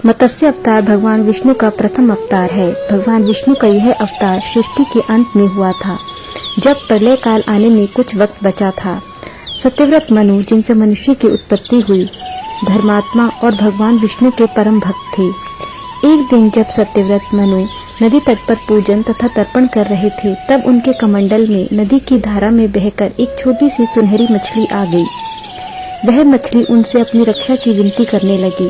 मत्स्य अवतार भगवान विष्णु का प्रथम अवतार है। भगवान विष्णु का यह अवतार सृष्टि के अंत में हुआ था, जब प्रलय काल आने में कुछ वक्त बचा था। सत्यव्रत मनु, जिनसे मनुष्य की उत्पत्ति हुई, धर्मात्मा और भगवान विष्णु के परम भक्त थे। एक दिन जब सत्यव्रत मनु नदी तट पर पूजन तथा तर्पण कर रहे थे, तब उनके कमंडल में नदी की धारा में बहकर एक छोटी सी सुनहरी मछली आ गई। वह मछली उनसे अपनी रक्षा की विनती करने लगी।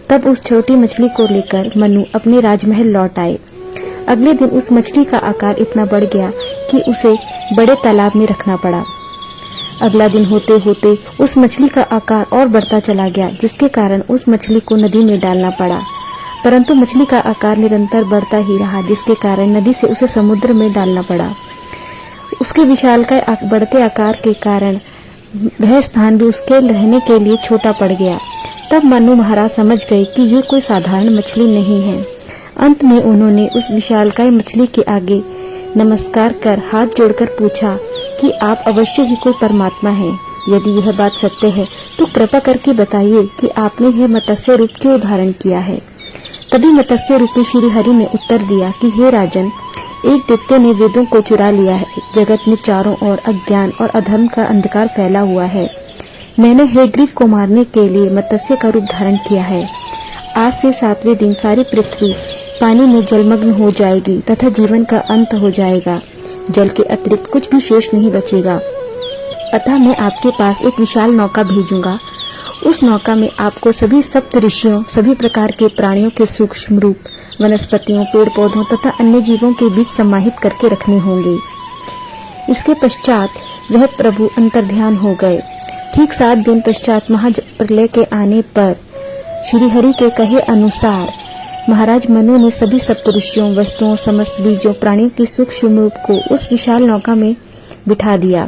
तब उस छोटी मछली को लेकर मनु अपने राजमहल लौट आए। अगले दिन उस मछली का आकार इतना बढ़ गया कि उसे बड़े तालाब में रखना पड़ा। अगला दिन होते होते उस मछली का आकार और बढ़ता चला गया, जिसके कारण उस मछली को नदी में डालना पड़ा। परंतु मछली का आकार निरंतर बढ़ता ही रहा, जिसके कारण नदी से उसे समुद्र में डालना पड़ा। उसके विशालकाय बढ़ते आकार के कारण वह स्थान भी उसके रहने के लिए छोटा पड़ गया। तब मनु महाराज समझ गए कि ये कोई साधारण मछली नहीं है। अंत में उन्होंने उस विशालकाय मछली के आगे नमस्कार कर हाथ जोड़कर पूछा कि आप अवश्य ही कोई परमात्मा हैं। यदि यह बात सत्य है तो कृपा करके बताइए कि आपने यह मत्स्य रूप क्यों धारण किया है। तभी मत्स्य रूपी श्री हरि ने उत्तर दिया कि हे राजन, एक दैत्य ने वेदों को चुरा लिया है। जगत में चारों ओर अज्ञान और अधर्म का अंधकार फैला हुआ है। मैंने हयग्रीव को मारने के लिए मत्स्य का रूप धारण किया है। आज से 7वें दिन सारी पृथ्वी पानी में जलमग्न हो जाएगी तथा जीवन का अंत हो जाएगा। जल के अतिरिक्त कुछ भी शेष नहीं बचेगा। अतः मैं आपके पास एक विशाल नौका भेजूंगा। उस नौका में आपको सभी सप्त ऋषियों, सभी प्रकार के प्राणियों के सूक्ष्म रूप, वनस्पतियों, पेड़ पौधों तथा अन्य जीवों के बीच समाहित करके रखने होंगे। इसके पश्चात वह प्रभु अंतर्ध्यान हो गए। ठीक 7 दिन पश्चात महाप्रलय के आने पर श्री हरि के कहे अनुसार महाराज मनु ने सभी सप्तऋषियों, वस्तुओं, समस्त बीजों, प्राणियों के सूक्ष्म रूप को उस विशाल नौका में बिठा दिया।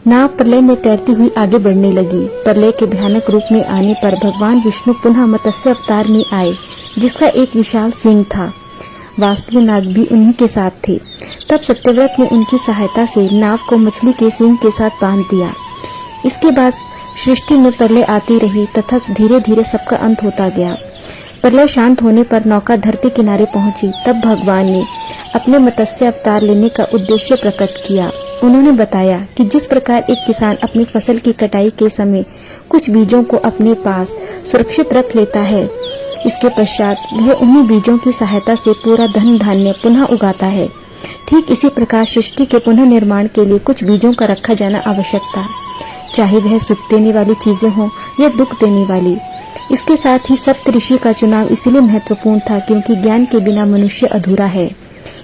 नाव प्रलय में तैरती हुई आगे बढ़ने लगी। प्रलय के भयानक रूप में आने पर भगवान विष्णु पुनः मत्स्य अवतार में आए, जिसका एक विशाल सींग था। वासुकी नाग भी उन्हीं के साथ थे। तब सत्यव्रत ने उनकी सहायता से नाव को मछली के सींग के साथ बांध दिया। इसके बाद सृष्टि में प्रलय आती रही तथा धीरे धीरे सबका अंत होता गया। प्रलय शांत होने पर नौका धरती किनारे पहुंची। तब भगवान ने अपने मत्स्य अवतार लेने का उद्देश्य प्रकट किया। उन्होंने बताया कि जिस प्रकार एक किसान अपनी फसल की कटाई के समय कुछ बीजों को अपने पास सुरक्षित रख लेता है, इसके पश्चात वह उन्हीं बीजों की सहायता से पूरा धन धान्य पुनः उगाता है, ठीक इसी प्रकार सृष्टि के पुनः निर्माण के लिए कुछ बीजों का रखा जाना आवश्यक था, चाहे वह सुख देने वाली चीजें हों या दुख देने वाली। इसके साथ ही सप्त ऋषि का चुनाव इसलिए महत्वपूर्ण था क्योंकि ज्ञान के बिना मनुष्य अधूरा है।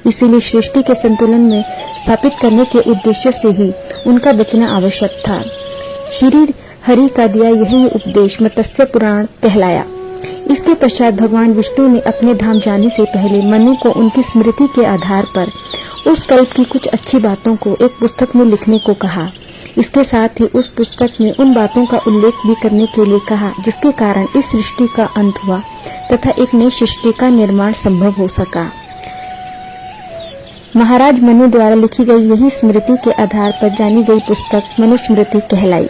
इसीलिए सृष्टि के संतुलन में स्थापित करने के उद्देश्य से ही उनका बचना आवश्यक था। श्री हरि का दिया यही उपदेश मत्स्य पुराण कहलाया। इसके पश्चात भगवान विष्णु ने अपने धाम जाने से पहले मनु को उनकी स्मृति के आधार पर उस कल्प की कुछ अच्छी बातों को एक पुस्तक में लिखने को कहा। इसके साथ ही उस पुस्तक में उन बातों का उल्लेख भी करने के लिए कहा जिसके कारण इस सृष्टि का अंत हुआ तथा एक नई सृष्टि का निर्माण संभव हो सका। महाराज मनु द्वारा लिखी गई यही स्मृति के आधार पर जानी गई पुस्तक मनुस्मृति कहलाई।